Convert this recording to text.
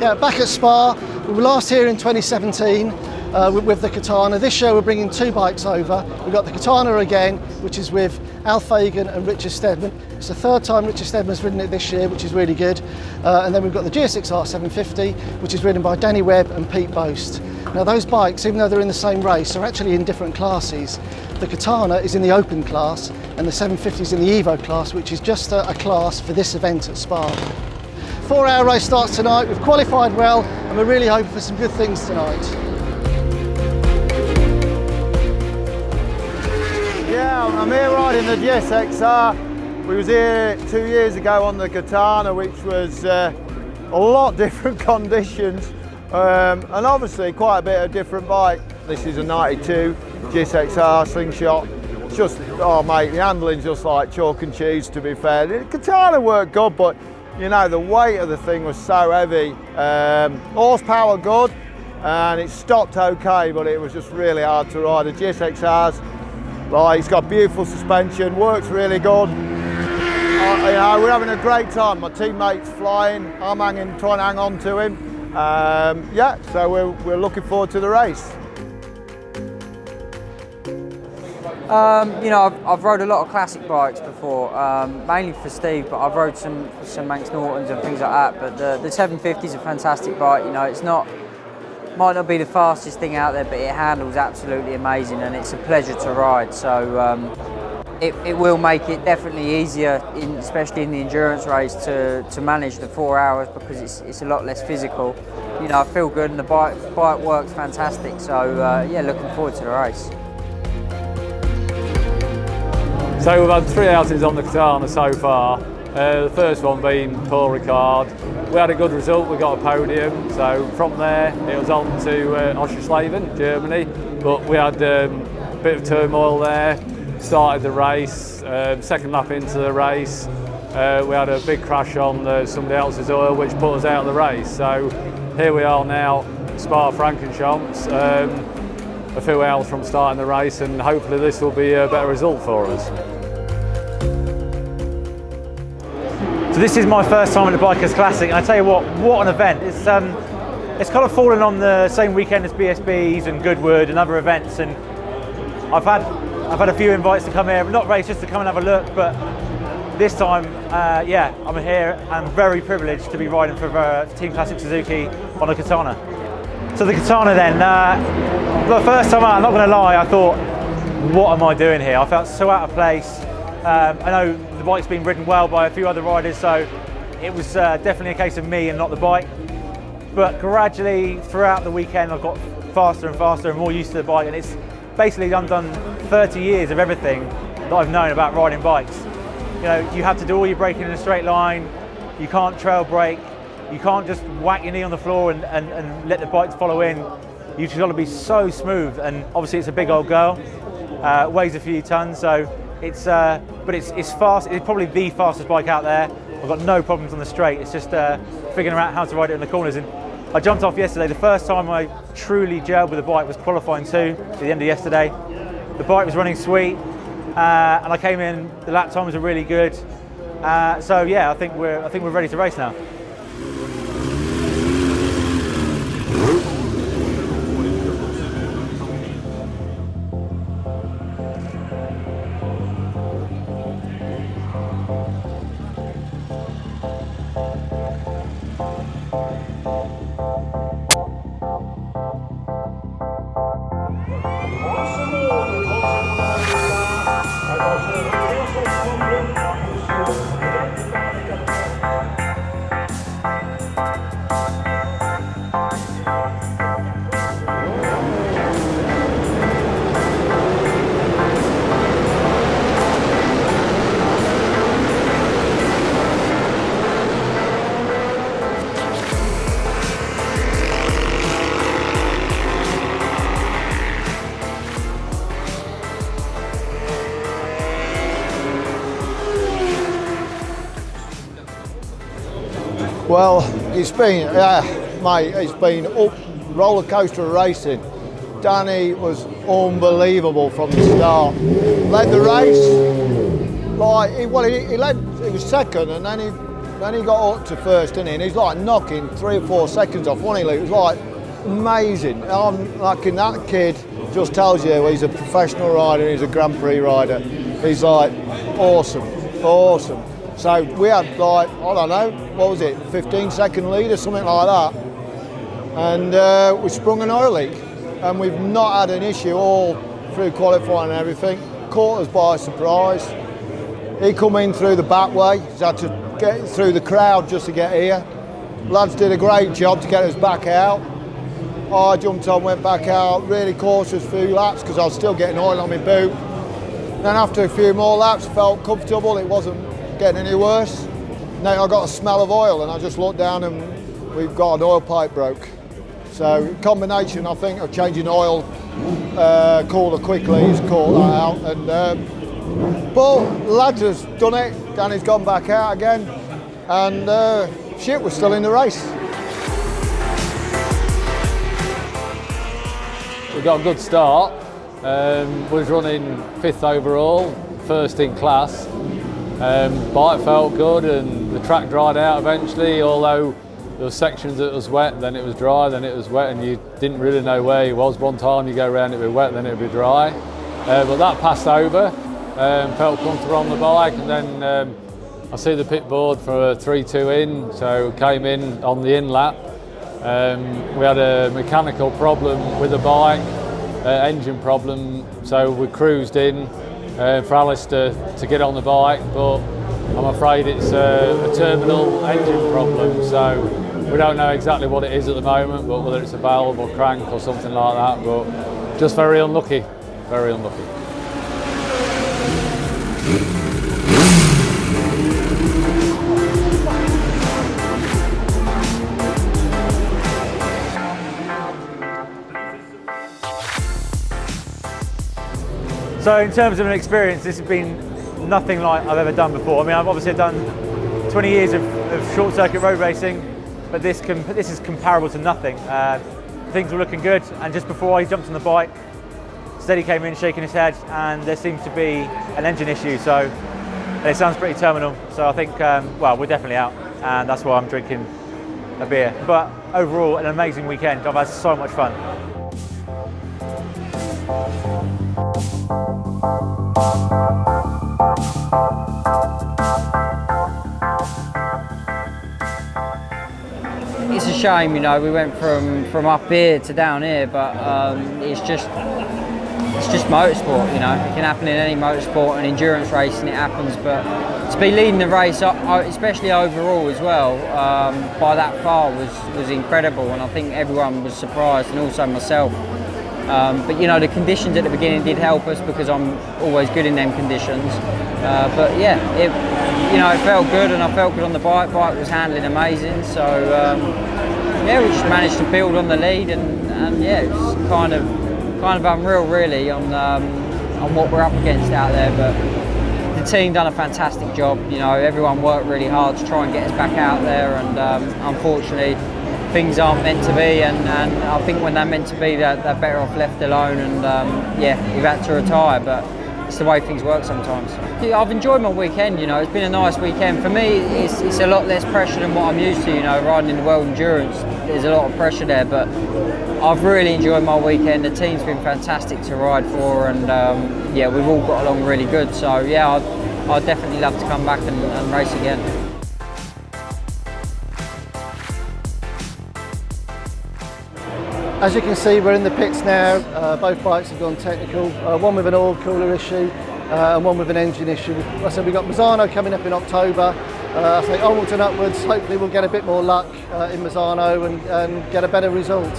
Yeah, back at Spa. We were last here in 2017 with the Katana. This year we're bringing two bikes over. We've got the Katana again, which is with Al Fagan and Richard Stedman. It's the third time Richard Stedman's ridden it this year, which is really good. And then we've got the GSX-R 750, which is ridden by Danny Webb and Pete Boast. Now those bikes, even though they're in the same race, are actually in different classes. The Katana is in the open class and the 750 is in the Evo class, which is just a class for this event at Spa. 4-hour race starts tonight. We've qualified well and we're really hoping for some good things tonight. Yeah, I'm here riding the GSX-R. We was here 2 years ago on the Katana, which was a lot different conditions and obviously quite a bit of different bike. This is a 92 GSX-R slingshot. It's just, oh mate, the handling's just like chalk and cheese, to be fair. The Katana worked good, but you know, the weight of the thing was so heavy. Horsepower good, and it stopped okay, but it was just really hard to ride. The GSX-R's, like, it's got beautiful suspension, works really good. You know, we're having a great time. My teammate's flying, I'm trying to hang on to him. Yeah, so we're looking forward to the race. You know, I've rode a lot of classic bikes before, mainly for Steve, but I've rode some Manx Nortons and things like that. But the 750 is a fantastic bike. You know, might not be the fastest thing out there, but it handles absolutely amazing, and it's a pleasure to ride. So it will make it definitely easier, especially in the endurance race, to manage the 4 hours, because it's a lot less physical. You know, I feel good, and the bike works fantastic. So yeah, looking forward to the race. So we've had 3 outings on the Katana so far. The first one being Paul Ricard. We had a good result, we got a podium. So from there it was on to Oschersleben, Germany. But we had a bit of turmoil there. Started the race, second lap into the race. We had a big crash on somebody else's oil, which put us out of the race. So here we are now, Spa-Francorchamps. A few hours from starting the race, and hopefully this will be a better result for us. So this is my first time at the Bikers Classic, and I tell you what an event. It's kind of fallen on the same weekend as BSBs and Goodwood and other events, and I've had a few invites to come here, not race, just to come and have a look, but this time, yeah, I'm here. I'm very privileged to be riding for Team Classic Suzuki on a Katana. So the Katana then, the first time out, I'm not going to lie, I thought, what am I doing here? I felt so out of place. I know the bike's been ridden well by a few other riders, so it was definitely a case of me and not the bike. But gradually, throughout the weekend, I've got faster and faster and more used to the bike, and it's basically undone 30 years of everything that I've known about riding bikes. You know, you have to do all your braking in a straight line, you can't trail brake, you can't just whack your knee on the floor and let the bike follow in. You've just got to be so smooth, and obviously it's a big old girl, weighs a few tons, so but it's fast. It's probably the fastest bike out there. I've got no problems on the straight. It's just figuring out how to ride it in the corners. And I jumped off yesterday. The first time I truly gelled with the bike was qualifying 2 at the end of yesterday. The bike was running sweet, and I came in. The lap times were really good. So yeah, I think we're ready to race now. Well, it's been, mate, it's been up roller coaster racing. Danny was unbelievable from the start. Led the race, like, he was second, and then he then he got up to first, didn't he? And he's like knocking 3 or 4 seconds off, wasn't he? It was like amazing. And that kid just tells you he's a professional rider, he's a Grand Prix rider. He's like awesome, awesome. So we had like, I don't know, what was it, 15-second lead or something like that. And we sprung an oil leak. And we've not had an issue all through qualifying and everything. Caught us by surprise. He come in through the back way. He's had to get through the crowd just to get here. Lads did a great job to get us back out. I jumped on, went back out, really cautious few laps because I was still getting oil on my boot. Then after a few more laps, felt comfortable. It wasn't getting any worse. Then I got a smell of oil and I just looked down and we've got an oil pipe broke. So combination, I think, of changing oil cooler quickly has caught that out. And but lads has done it. Danny's gone back out again, and shit, we're still in the race. We got a good start. Was running 5th overall, first in class. Bike felt good, and the track dried out eventually. Although there were sections that was wet, then it was dry, then it was wet, and you didn't really know where you was. One time you go around, it would be wet, then it would be dry. But that passed over, felt comfortable on the bike, and then I see the pit board for a 3-2 in, so came in on the in lap. We had a mechanical problem with the bike, engine problem, so we cruised in for Alistair to get on the bike, but I'm afraid it's a terminal engine problem, so we don't know exactly what it is at the moment, but whether it's a valve or crank or something like that, but just very unlucky, very unlucky. So in terms of an experience, this has been nothing like I've ever done before. I mean, I've obviously done 20 years of short circuit road racing, but this is comparable to nothing. Things were looking good, and just before I jumped on the bike, Steady came in shaking his head, and there seems to be an engine issue, so it sounds pretty terminal. So I think, well, we're definitely out, and that's why I'm drinking a beer. But overall, an amazing weekend. I've had so much fun. It's a shame, you know, we went from up here to down here, but it's just motorsport, you know. It can happen in any motorsport, and endurance racing, it happens. But to be leading the race, especially overall as well, by that far was incredible, and I think everyone was surprised, and also myself. But you know, the conditions at the beginning did help us because I'm always good in them conditions. But yeah, it felt good, and I felt good on the bike. Bike was handling amazing. So yeah, we just managed to build on the lead, and yeah, it was kind of unreal really on what we're up against out there. But the team done a fantastic job. You know, everyone worked really hard to try and get us back out there, and unfortunately, things aren't meant to be, and I think when they're meant to be, they're better off left alone, and yeah, we've had to retire, but it's the way things work sometimes. I've enjoyed my weekend, you know, it's been a nice weekend. For me, it's a lot less pressure than what I'm used to, you know, riding in the World Endurance. There's a lot of pressure there, but I've really enjoyed my weekend. The team's been fantastic to ride for, and yeah, we've all got along really good, so yeah, I'd definitely love to come back and race again. As you can see, we're in the pits now. Both bikes have gone technical, one with an oil cooler issue and one with an engine issue. Like I said, we've got Misano coming up in October. I say onwards and upwards, hopefully we'll get a bit more luck in Misano and get a better result.